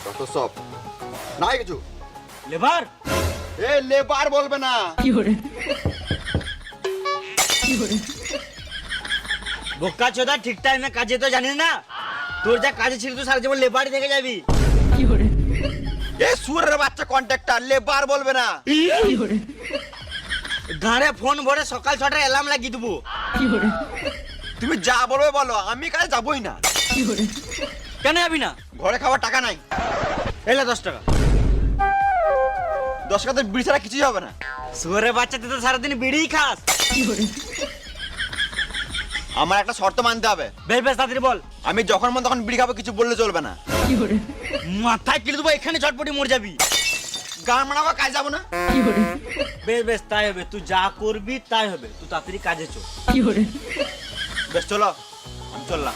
যত সব নাই কিছু। লেবার এ লেবার বলবে না, বোকা চোদা, ঠিক টাইমে কাজে তো জানিস না? তোর যা কাজে ছিল তুই সারা জীবন লেবারই থেকে যাবি। এ সুরের বাচ্চা কন্ট্রাক্টর, লেবার বলবে না। ঘাড়ে ফোন ভরে সকাল 6টায় অ্যালার্ম লাগিয়ে দেবো। তুমি যা বলবে বলো, আমি কাজে যাবই না। কেন যাবি না? ঘরে খাওয়ার টাকা নাই। এলে 10 টাকা। 10 টাকাতে বিড়ি ছাড়া কিছুই হবে না। শুয়ারের বাচ্চা, তুই তো সারাদিন বিড়িই খাস। আমার একটা শর্ত মানতে হবে। বেশ বেশ তাড়াতাড়ি বল। আমি যখন মন তখন বিড়ি খাবো, কিছু বললে চলবে না। মাথায় কিলে দেবো, এখানে চটপটি মরে যাবি। গান মানাবো, কাজ যাবো না। বেশ বেশ তাই হবে, তুই যা করবি তাই হবে। তুই তাড়াতাড়ি কাজে চল। বেশ চলো, আমি চললাম।